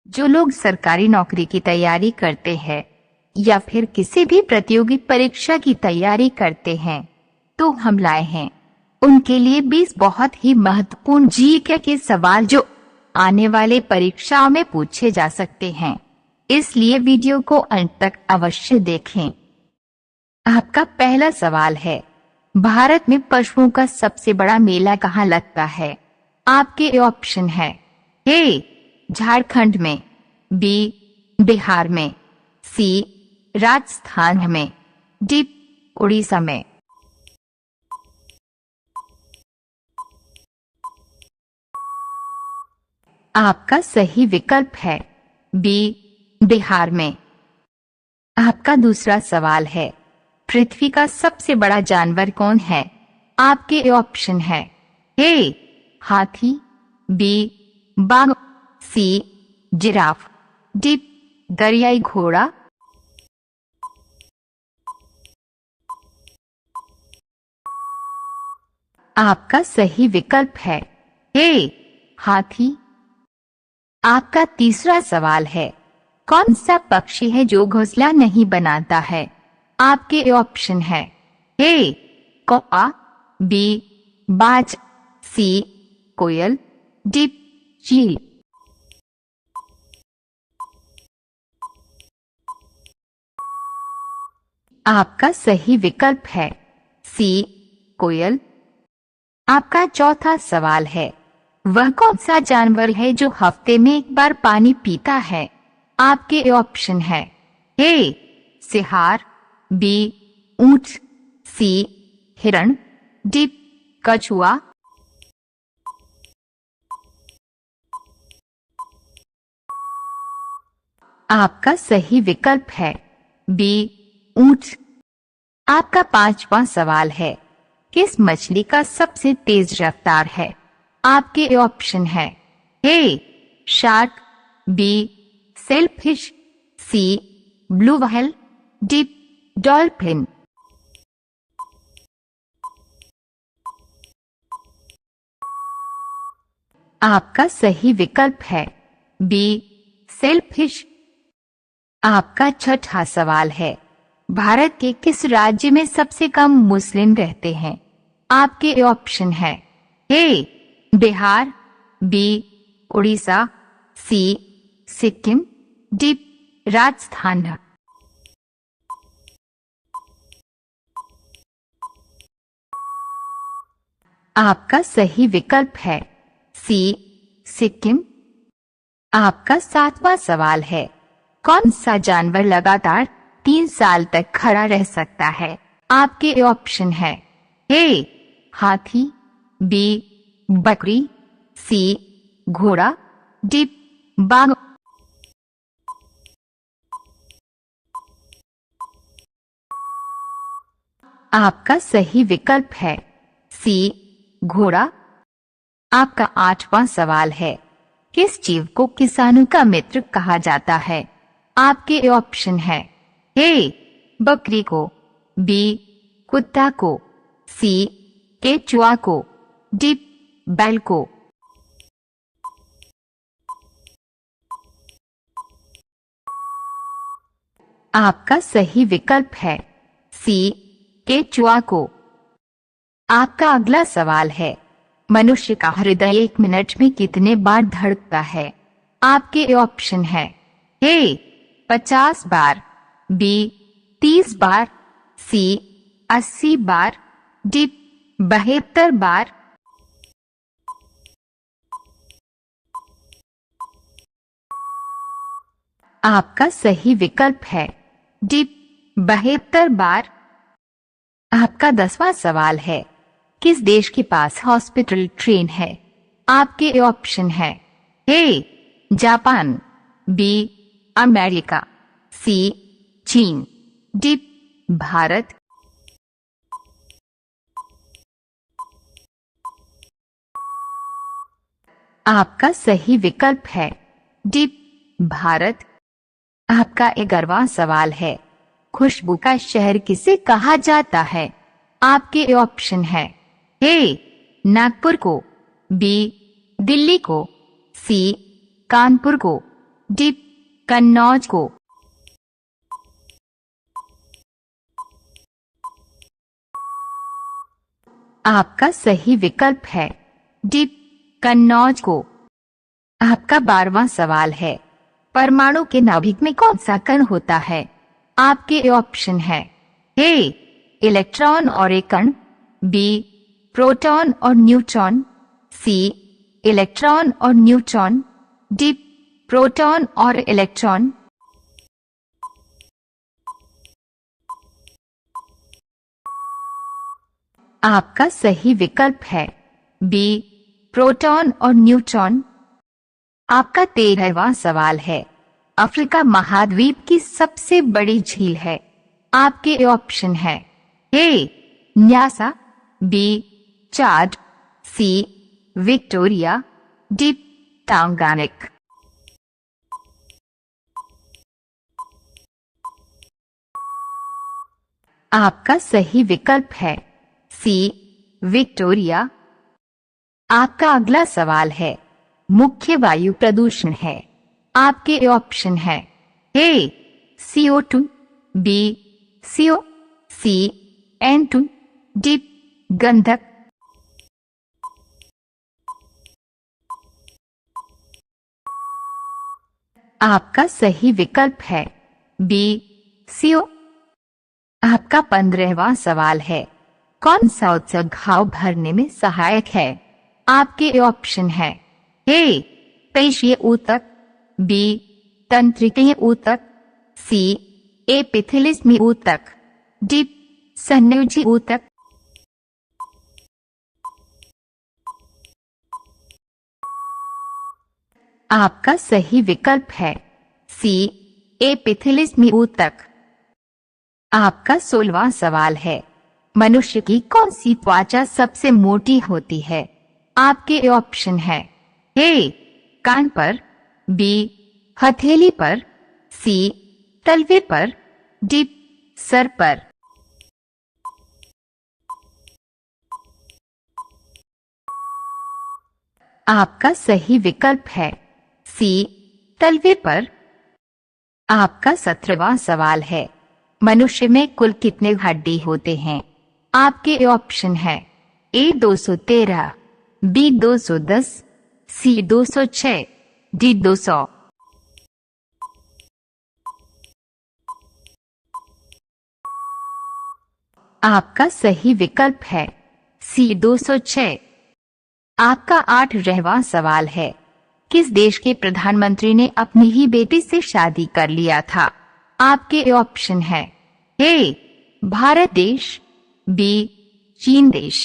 जो लोग सरकारी नौकरी की तैयारी करते हैं या फिर किसी भी प्रतियोगी परीक्षा की तैयारी करते हैं तो हम लाए हैं उनके लिए 20 बहुत ही महत्वपूर्ण जीके के सवाल जो आने वाले परीक्षाओं में पूछे जा सकते हैं। इसलिए वीडियो को अंत तक अवश्य देखें। आपका पहला सवाल है, भारत में पशुओं का सबसे बड़ा मेला कहाँ लगता है? आपके ऑप्शन है ए झारखंड में, बी बिहार में, सी राजस्थान में, डी उड़ीसा में। आपका सही विकल्प है बी बिहार में। आपका दूसरा सवाल है, पृथ्वी का सबसे बड़ा जानवर कौन है? आपके ऑप्शन है ए हाथी, बी बाघ, सी जिराफ, डी दरियाई घोड़ा। आपका सही विकल्प है ए हाथी। आपका तीसरा सवाल है, कौन सा पक्षी है जो घोंसला नहीं बनाता है? आपके ऑप्शन है ए कौआ, बी बाज, सी कोयल, डी चील। आपका सही विकल्प है सी कोयल। आपका चौथा सवाल है, वह कौन सा जानवर है जो हफ्ते में एक बार पानी पीता है? आपके ऑप्शन है ए सिहार, बी ऊंट, सी हिरण, डी कछुआ। आपका सही विकल्प है बी ऊंट। आपका पांचवा सवाल है, किस मछली का सबसे तेज रफ्तार है? आपके ऑप्शन है ए शार्क, बी सेलफिश, सी ब्लू व्हेल, डी डॉल्फिन। आपका सही विकल्प है बी सेलफिश। आपका छठा सवाल है, भारत के किस राज्य में सबसे कम मुस्लिम रहते हैं? आपके ऑप्शन है ए बिहार, बी उड़ीसा, सी सिक्किम, डी राजस्थान। आपका सही विकल्प है सी सिक्किम। आपका सातवां सवाल है, कौन सा जानवर लगातार 3 साल तक खड़ा रह सकता है? आपके ऑप्शन है ए हाथी, बी बकरी, सी घोड़ा, डी बाघ। आपका सही विकल्प है सी घोड़ा। आपका आठवां सवाल है, किस जीव को किसानों का मित्र कहा जाता है? आपके ऑप्शन है ए बकरी को, बी कुत्ता को, सी केचुआ को, डी बैल को। आपका सही विकल्प है सी केचुआ को। आपका अगला सवाल है, मनुष्य का हृदय 1 मिनट में कितने बार धड़कता है? आपके ऑप्शन है ए 50 बार, बी 30 बार, सी 80 बार, डी 72 बार। आपका सही विकल्प है डी 72 बार। आपका 10वां सवाल है, किस देश के पास हॉस्पिटल ट्रेन है? आपके ऑप्शन है ए जापान, बी अमेरिका, सी चीन, डी भारत। आपका सही विकल्प है डी भारत। आपका 11वां सवाल है, खुशबू का शहर किसे कहा जाता है? आपके ऑप्शन है ए नागपुर को, बी दिल्ली को, सी कानपुर को, डी कन्नौज को। आपका सही विकल्प है डी कन्नौज को। आपका 12वां सवाल है, परमाणु के नाभिक में कौन सा कण होता है? आपके ऑप्शन है ए इलेक्ट्रॉन और एक कण, बी प्रोटॉन और न्यूट्रॉन, सी इलेक्ट्रॉन और न्यूट्रॉन, डी प्रोटॉन और इलेक्ट्रॉन। आपका सही विकल्प है बी प्रोटॉन और न्यूट्रॉन। आपका 13वां सवाल है, अफ्रीका महाद्वीप की सबसे बड़ी झील है? आपके ऑप्शन है ए न्यासा, बी चाड, सी विक्टोरिया, डी टांगानिक। आपका सही विकल्प है सी विक्टोरिया। आपका अगला सवाल है, मुख्य वायु प्रदूषण है? आपके ऑप्शन है ए CO2, बी CO, सी N2, डी गंधक। आपका सही विकल्प है बी CO। आपका 15वां सवाल है, कौन सा उत्सव घाव भरने में सहायक है? आपके ऑप्शन है ए पेशीय ऊतक, बी तंत्रिकीय ऊतक, सी एपिथेलिस्मी ऊतक, डी संयोजी ऊतक। आपका सही विकल्प है सी एपिथेलिस्मी ऊतक। आपका 16वां सवाल है, मनुष्य की कौन सी त्वचा सबसे मोटी होती है? आपके ऑप्शन है ए कान पर, बी हथेली पर, सी तलवे पर, डी सर पर। आपका सही विकल्प है सी तलवे पर। आपका 17वां सवाल है, मनुष्य में कुल कितने हड्डी होते हैं? आपके ऑप्शन है ए 213, बी 210, सी 206, डी 200। आपका सही विकल्प है सी 206। आपका 8वां सवाल है, किस देश के प्रधानमंत्री ने अपनी ही बेटी से शादी कर लिया था? आपके ऑप्शन है ए भारत देश, बी चीन देश,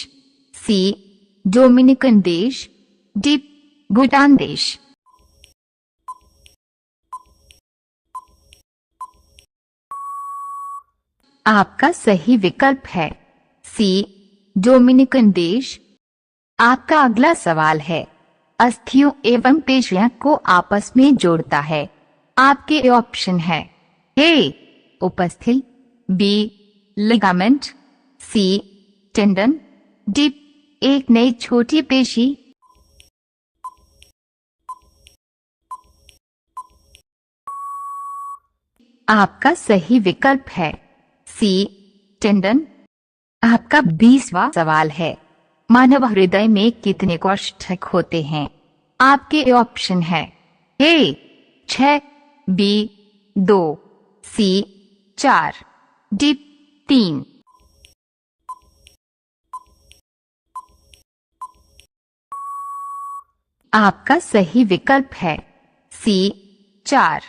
सी डोमिनिकन देश, डी भूटान देश। आपका सही विकल्प है सी डोमिनिकन देश। आपका अगला सवाल है, अस्थियों एवं पेशियों को आपस में जोड़ता है? आपके ऑप्शन है ए उपस्थि, बी लिगामेंट, सी टेंडन, डी एक नई छोटी पेशी। आपका सही विकल्प है सी टेंडन। आपका 20वां सवाल है, मानव हृदय में कितने कोष्ठक होते हैं? आपके ऑप्शन है ए 6, बी 2, सी 4, डी 3। आपका सही विकल्प है सी 4।